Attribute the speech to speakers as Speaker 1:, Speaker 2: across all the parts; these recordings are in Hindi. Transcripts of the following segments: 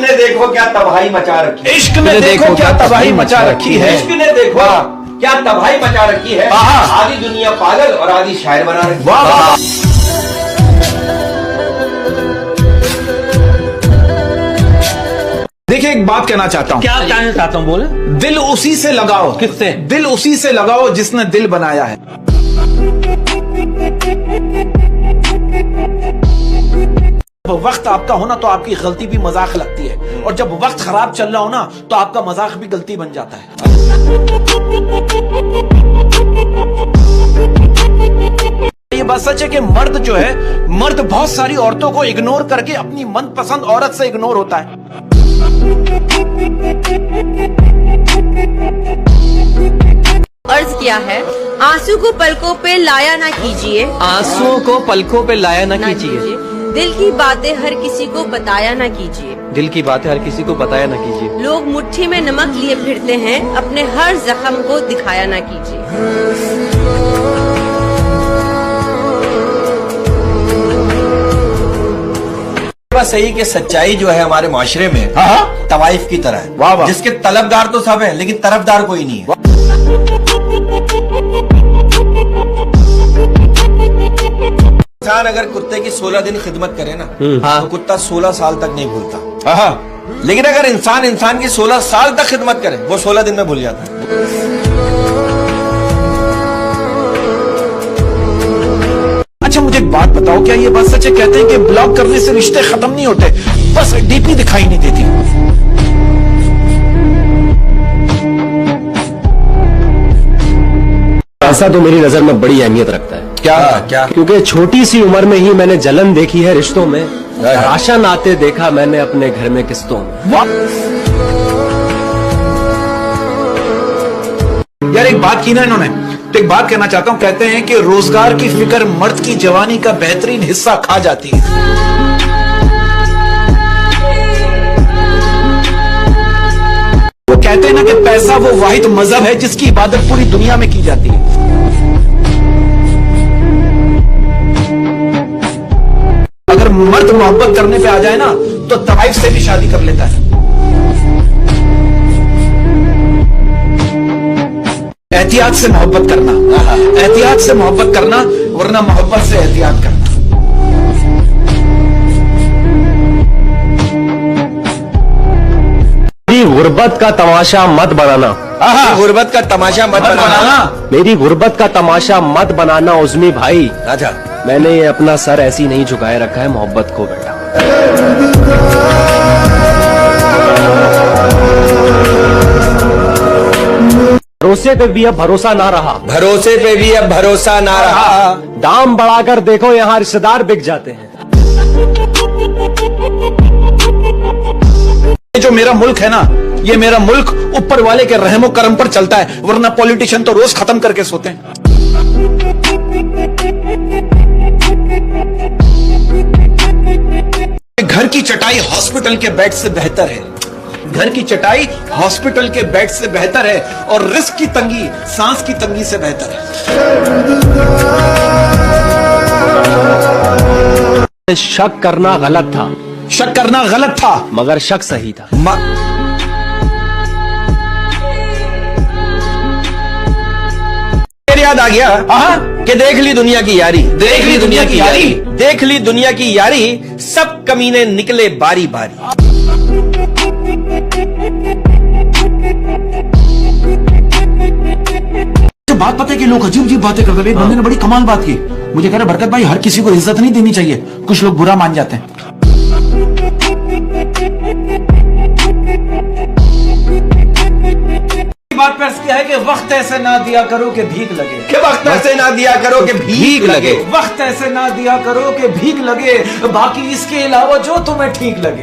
Speaker 1: ने देखो क्या तबाही मचा रखी है,
Speaker 2: इश्क ने देखो क्या तबाही मचा रखी है,
Speaker 1: इश्क ने देखो क्या तबाही मचा रखी है। आधी दुनिया पागल और आधी शायर बना रखी है।
Speaker 2: वाह वाह। देखिए एक बात कहना चाहता हूँ।
Speaker 3: क्या कहना चाहता हूँ, बोले।
Speaker 2: दिल उसी से लगाओ।
Speaker 3: किससे?
Speaker 2: दिल उसी से लगाओ जिसने दिल बनाया है। वक्त आपका होना तो आपकी गलती भी मजाक लगती है, और जब वक्त खराब चल रहा हो ना तो आपका मजाक भी गलती बन जाता है। ये बात सच है कि मर्द जो है, मर्द बहुत सारी औरतों को इग्नोर करके अपनी मनपसंद औरत से इग्नोर होता है।
Speaker 4: अर्ज किया है, आंसू को पलकों पे लाया ना कीजिए,
Speaker 3: आंसुओं को पलकों पे लाया ना कीजिए,
Speaker 4: दिल की बातें हर किसी को बताया ना कीजिए,
Speaker 3: दिल की बातें हर किसी को बताया ना कीजिए।
Speaker 4: लोग मुट्ठी में नमक लिए फिरते हैं, अपने हर जख्म को दिखाया ना कीजिए।
Speaker 1: सही कि सच्चाई जो है हमारे माशरे में तवाइफ की तरह है।
Speaker 2: वाह वाह।
Speaker 1: जिसके तलबदार तो सब है लेकिन तरफदार कोई नहीं है। इंसान अगर कुत्ते की 16 दिन खिदमत करे ना तो कुत्ता 16 साल तक नहीं भूलता। लेकिन अगर इंसान की 16 साल तक खिदमत करे वो 16 दिन में भूल जाता है।
Speaker 2: अच्छा मुझे एक बात बताओ, क्या ये बात सच है, कहते हैं कि ब्लॉक करने से रिश्ते खत्म नहीं होते, बस डीपी दिखाई नहीं देती।
Speaker 5: पैसा तो मेरी नजर में बड़ी अहमियत रखता है।
Speaker 1: क्या?
Speaker 5: क्योंकि छोटी सी उम्र में ही मैंने जलन देखी है रिश्तों में, राशन आते देखा मैंने अपने घर में किस्तों में।
Speaker 2: यार एक बात की ना इन्होंने, तो एक बात कहना चाहता हूँ। कहते हैं कि रोजगार की फिक्र मर्द की जवानी का बेहतरीन हिस्सा खा जाती है। वो कहते हैं ना कि पैसा वो वाहिद मजहब है जिसकी इबादत पूरी दुनिया में की जाती है। अगर मर्द मोहब्बत करने पे आ जाए ना तो तवाइफ से भी शादी कर लेता है। एहतियात से मोहब्बत करना, एहतियात से मोहब्बत करना, वरना मोहब्बत से एहतियात करना।
Speaker 5: मेरी गुर्बत का तमाशा मत बनाना,
Speaker 1: गुर्बत का तमाशा मत बनाना।
Speaker 5: मेरी गुर्बत का तमाशा मत बनाना उज़्मी भाई।
Speaker 1: अच्छा,
Speaker 5: मैंने ये अपना सर ऐसी नहीं झुकाए रखा है मोहब्बत को बेटा। भरोसे पे भी अब भरोसा ना रहा,
Speaker 1: भरोसे पे भी अब भरोसा ना रहा।
Speaker 5: दाम बढ़ाकर देखो यहाँ रिश्तेदार बिक जाते हैं।
Speaker 2: ये जो मेरा मुल्क है ना, ये मेरा मुल्क ऊपर वाले के रहमो करम पर चलता है, वरना पॉलिटिशियन तो रोज खत्म करके सोते हैं। घर की चटाई हॉस्पिटल के बेड से बेहतर है, घर की चटाई हॉस्पिटल के बेड से बेहतर है, और रिस्क की तंगी सांस की तंगी से बेहतर है।
Speaker 5: शक करना गलत था,
Speaker 2: शक करना गलत था,
Speaker 5: मगर शक सही था।
Speaker 1: याद आ गया कि देख ली दुनिया की यारी,
Speaker 2: देख ली दुनिया की यारी,
Speaker 1: देख ली दुनिया की यारी, सब कमीने निकले बारी बारी।
Speaker 2: बात पता है कि लोग अजीब अजीब बातें करते हैं। बंदे ने बड़ी कमाल बात की, मुझे कह रहे बरकत भाई हर किसी को इज्जत नहीं देनी चाहिए, कुछ लोग बुरा मान जाते हैं। बात पर किया है कि वक्त ऐसे ना दिया करो कि भीख लगे,
Speaker 1: कि वक्त ऐसे ना दिया करो कि भीख लगे,
Speaker 2: वक्त ऐसे ना दिया करो कि भीख लगे, बाकी इसके अलावा जो तुम्हें ठीक लगे।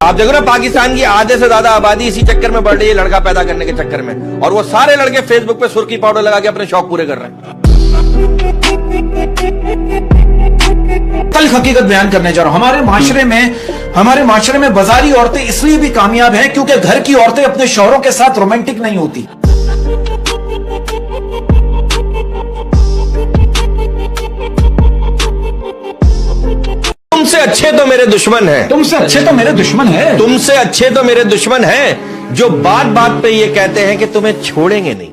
Speaker 1: आप देखो ना पाकिस्तान की आधे से ज्यादा आबादी इसी चक्कर में बढ़ रही है, लड़का पैदा करने के चक्कर में, और वो सारे लड़के फेसबुक पे सुर्खी पाउडर लगा के अपने शौक पूरे कर रहे हैं।
Speaker 2: कल हकीकत बयान करने जा रहा हूं। हमारे माशरे में बाजारी औरतें इसलिए भी कामयाब हैं क्योंकि घर की औरतें अपने शौहरों के साथ रोमांटिक नहीं होती।
Speaker 1: अच्छे तो मेरे दुश्मन हैं।
Speaker 2: तुमसे अच्छे तो मेरे दुश्मन है।
Speaker 1: तुमसे अच्छे तो मेरे दुश्मन हैं जो बात बात पे ये कहते हैं कि तुम्हें छोड़ेंगे नहीं।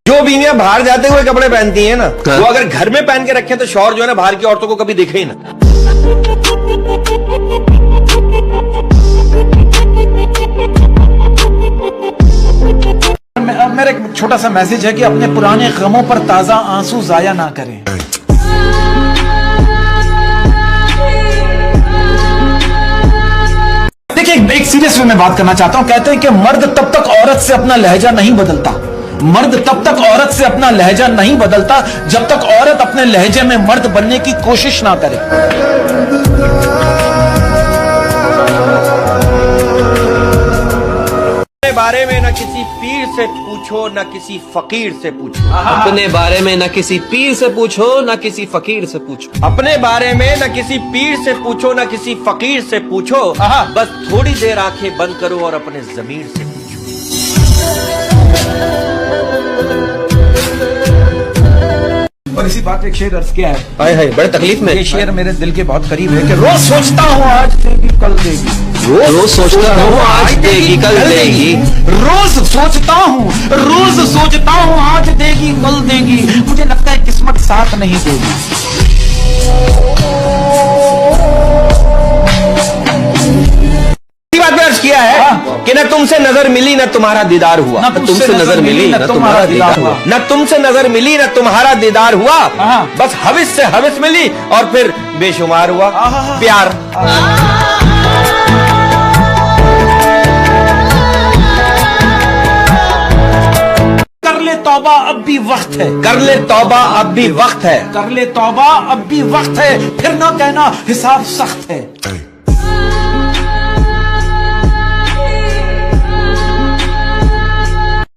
Speaker 1: जो बीवियां बाहर जाते हुए कपड़े पहनती हैं ना, वो अगर घर में पहन के रखें तो शौहर जो है ना बाहर की औरतों को कभी दिखे ही ना।
Speaker 2: मेरा एक छोटा सा मैसेज है कि अपने पुराने गमों पर ताजा आंसू जाया ना करें। देखिए एक सीरियस वे में बात करना चाहता हूं। कहते हैं कि मर्द तब तक औरत से अपना लहजा नहीं बदलता, मर्द तब तक औरत से अपना लहजा नहीं बदलता जब तक औरत अपने लहजे में मर्द बनने की कोशिश ना करे।
Speaker 1: अपने बारे में न किसी पीर से पूछो न किसी फकीर से पूछो।
Speaker 3: अपने बारे में न किसी पीर से पूछो न किसी फकीर से पूछो।
Speaker 1: अपने बारे में न किसी पीर से पूछो न किसी फकीर से पूछो। बस थोड़ी देर आंखें बंद करो और अपने ज़मीर से पूछो।
Speaker 2: और इसी बात पे एक शेर अर्ज किया है।
Speaker 3: हाय हाय, बड़े तकलीफ में।
Speaker 2: ये शेर मेरे दिल के बहुत करीब है कि रोज सोचता हूँ आज देगी कल देगी,
Speaker 3: रोज सोचता हूँ आज देगी कल देगी,
Speaker 2: रोज सोचता हूँ आज देगी कल देगी, मुझे लगता है किस्मत साथ नहीं देगी।
Speaker 1: बात में अर्ज किया है कि न तुमसे नजर मिली न तुम्हारा दीदार हुआ।
Speaker 2: न तुमसे नजर मिली न तुम्हारा दीदार हुआ।
Speaker 1: न तुमसे नजर मिली न तुम्हारा दीदार हुआ। बस हविस से हविस मिली और फिर बेशुमार हुआ प्यार।
Speaker 2: कर ले तौबा अब भी वक्त है,
Speaker 1: कर ले तौबा अब भी वक्त है,
Speaker 2: कर ले तौबा अब भी वक्त है, फिर ना कहना हिसाब सख्त है।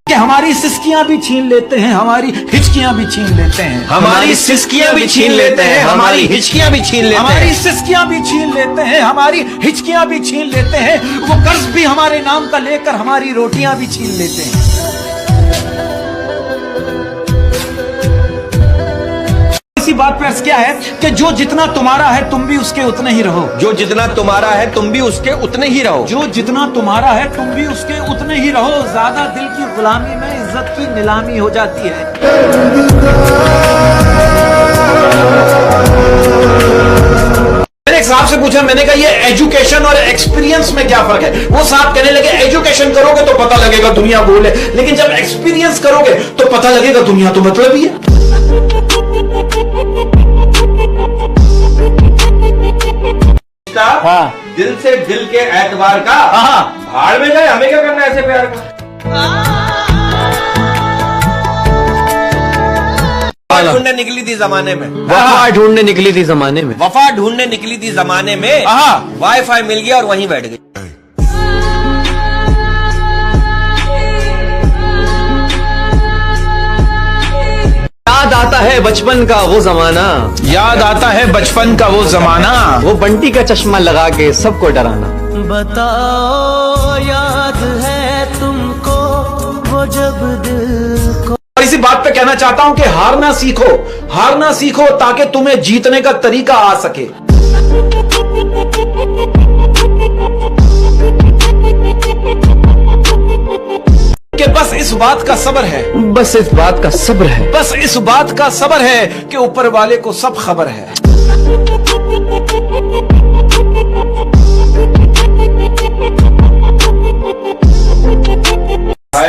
Speaker 2: कि हमारी सिस्कियां भी छीन लेते हैं, हमारी हिचकियां भी छीन लेते हैं,
Speaker 1: हमारी सिस्कियां भी छीन लेते हैं, हमारी हिचकियां भी छीन लेते हैं,
Speaker 2: हमारी सिस्कियां भी छीन लेते हैं, हमारी हिचकियां भी छीन लेते हैं, वो कर्ज भी हमारे नाम का लेकर हमारी रोटियां भी छीन लेते हैं। इसी बात पर अर्ज क्या है कि जो जितना तुम्हारा है तुम भी उसके उतने ही रहो,
Speaker 1: जो जितना तुम्हारा है तुम भी उसके उतने ही रहो,
Speaker 2: जो जितना तुम्हारा है तुम भी उसके उतने ही रहो। ज्यादा दिल की गुलामी में इज्जत की नीलामी हो जाती है। मैंने एक साहब से पूछा, मैंने कहा ये एजुकेशन और एक्सपीरियंस में क्या फर्क है? वो साहब कहने लगे एजुकेशन करोगे तो पता लगेगा दुनिया गोल है, लेकिन जब एक्सपीरियंस करोगे तो पता लगेगा दुनिया तो मतलब ही है।
Speaker 1: हाँ। दिल से दिल के एतबार का भाड़ में जाए, हमें क्या करना है ऐसे प्यार का। वफा ढूंढने निकली थी जमाने में,
Speaker 3: वफा ढूंढने निकली थी जमाने में,
Speaker 1: वफा ढूंढने निकली थी जमाने में, वाईफाई मिल गया और वहीं बैठ गई।
Speaker 3: याद आता है बचपन का वो जमाना,
Speaker 2: याद आता है बचपन का वो जमाना,
Speaker 3: वो बंटी का चश्मा लगा के सबको डराना।
Speaker 6: बताओ याद है तुमको वो जब दिल को।
Speaker 2: और इसी बात पे कहना चाहता हूं कि हारना सीखो ताकि तुम्हें जीतने का तरीका आ सके। कि बस इस बात का सब्र है,
Speaker 3: बस इस बात का सब्र है,
Speaker 2: बस इस बात का सब्र है कि ऊपर वाले को सब खबर है।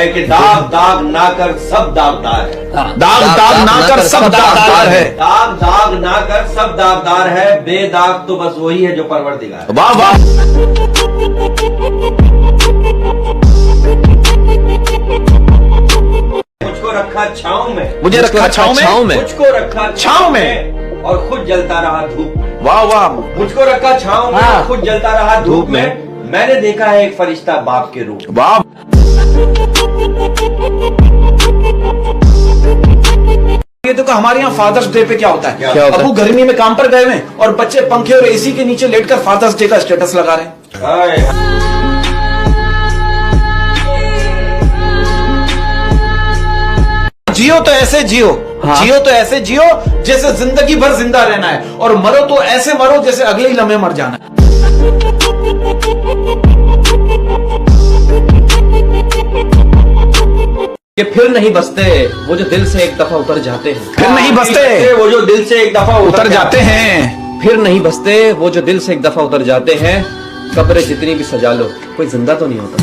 Speaker 1: कि दाग दाग ना कर सब दागदार है,
Speaker 2: दाग दाग ना कर सब दागदार है,
Speaker 1: दाग दाग ना कर सब दागदार है, बेदाग तो बस वही है जो परवरदिगार है।
Speaker 2: वाह वाह।
Speaker 1: मुझको रखा छाँव में,
Speaker 2: मुझे रखा छाँव में,
Speaker 1: मुझको रखा
Speaker 2: छाँव में
Speaker 1: और खुद जलता रहा धूप में।
Speaker 2: वाह वाह।
Speaker 1: मुझको रखा छाँव में और खुद जलता रहा धूप में। मैंने देखा है एक फरिश्ता बाप के रूप।
Speaker 2: वाह। ये तो हमारे यहाँ फादर्स डे पे क्या होता है? अबू गर्मी में काम पर गए हुए और बच्चे पंखे और एसी के नीचे लेटकर फादर्स डे का स्टेटस लगा रहे हैं। जियो तो ऐसे जियो, जियो तो ऐसे जियो जैसे जिंदगी भर जिंदा रहना है, और मरो तो ऐसे मरो जैसे अगले ही लम्हे मर जाना है।
Speaker 3: कि फिर नहीं बसते वो जो दिल से एक दफा उतर जाते हैं,
Speaker 2: फिर नहीं बसते
Speaker 1: वो जो दिल से एक दफा
Speaker 2: उतर जाते हैं।
Speaker 3: फिर नहीं बसते वो जो दिल से एक दफा उतर जाते हैं। कब्र जितनी भी सजा लो कोई जिंदा तो नहीं होता।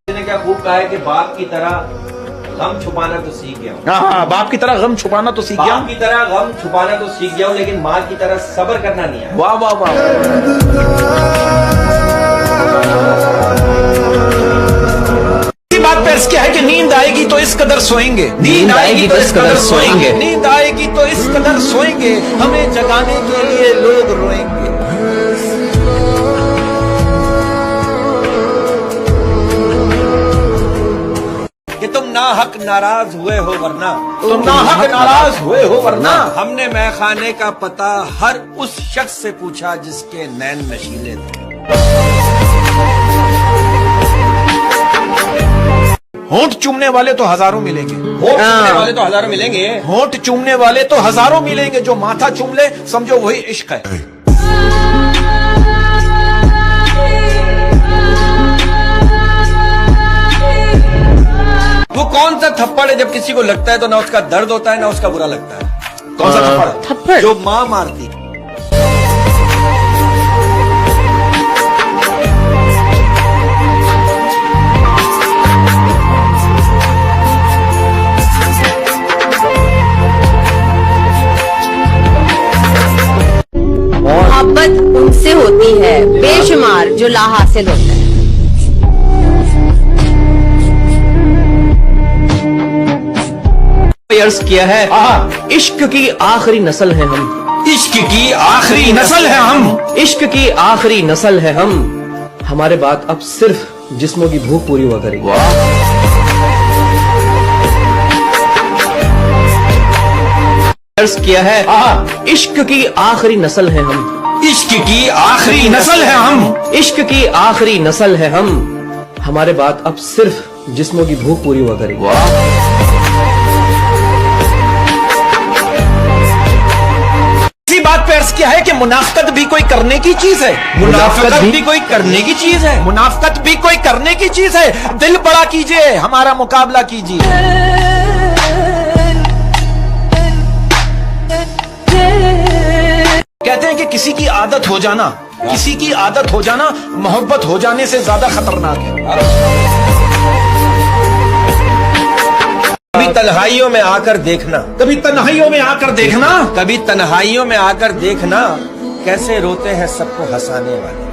Speaker 1: ने क्या खूब कहा है कि बाप की तरह गम छुपाना तो सीख गया हूँ।
Speaker 2: हाँ, बाप की तरह गम छुपाना तो सीख गया।
Speaker 1: बाप की तरह गम छुपाना तो सीख गया हूँ, लेकिन माँ की तरह सब्र करना नहीं आया।
Speaker 2: वाह वाह वाह। बात पे क्या है कि नींद आएगी तो इस कदर सोएंगे, नींद आएगी तो इस कदर सोएंगे, नींद आएगी तो इस कदर सोएंगे, हमें जगाने के लिए लोग रोएंगे।
Speaker 1: कि तुम ना हक नाराज हुए हो वरना,
Speaker 2: तुम ना हक नाराज हुए हो वरना,
Speaker 1: हमने मैखाने का पता हर उस शख्स से पूछा जिसके नैन नशीले थे।
Speaker 2: होंठ चूमने वाले तो हजारों मिलेंगे,
Speaker 1: होंठ चूमने वाले तो हजारों मिलेंगे,
Speaker 2: होंठ चूमने वाले तो हजारों मिलेंगे, जो माथा चूम ले समझो वही इश्क है।
Speaker 1: वो कौन सा थप्पड़ है जब किसी को लगता है तो ना उसका दर्द होता है ना उसका बुरा लगता है?
Speaker 2: कौन सा थप्पड़?
Speaker 4: थप्पड़
Speaker 1: जो माँ मारती।
Speaker 4: मोहब्बत उनसे होती है बेशुमार जो ला हासिल होता है।
Speaker 3: अर्ज किया है इश्क की आखिरी नस्ल है हम,
Speaker 2: इश्क की आखिरी नस्ल है हम,
Speaker 3: इश्क की आखिरी नस्ल है हम। हमारे बाद अब सिर्फ जिस्मों की भूख पूरी हुआ करेगी। अर्ज किया है इश्क की आखिरी नस्ल है हम,
Speaker 2: इश्क की आखिरी नस्ल है हम,
Speaker 3: इश्क की आखिरी नस्ल है हम। हमारे बाद अब सिर्फ जिस्मों की भूख पूरी हुआ करेगी।
Speaker 2: इसी बात पे अर्ज किया है कि मुनाफकत भी कोई करने की चीज है, मुनाफकत भी कोई करने की चीज है, मुनाफकत भी कोई करने की चीज है। दिल बड़ा कीजिए, हमारा मुकाबला कीजिए। कहते हैं कि किसी की आदत हो जाना, किसी की आदत हो जाना मोहब्बत हो जाने से ज्यादा खतरनाक है।
Speaker 1: कभी तन्हाइयों में आकर देखना,
Speaker 2: कभी तन्हाइयों में आकर देखना,
Speaker 1: कभी तन्हाइयों में आकर देखना कैसे रोते हैं सबको हंसाने वाले।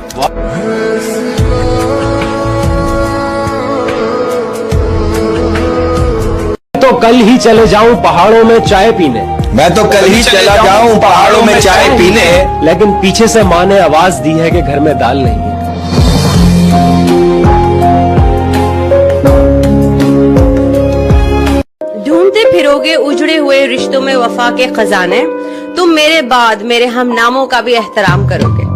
Speaker 5: तो कल ही चले जाऊं पहाड़ों में चाय पीने,
Speaker 1: मैं तो कल ही चला जाऊं पहाड़ों में चाय पीने,
Speaker 5: लेकिन पीछे से माँ ने आवाज दी है कि घर में दाल नहीं है।
Speaker 4: ढूंढते फिरोगे उजड़े हुए रिश्तों में वफा के खजाने, तुम मेरे बाद मेरे हमनामों का भी एहतराम करोगे।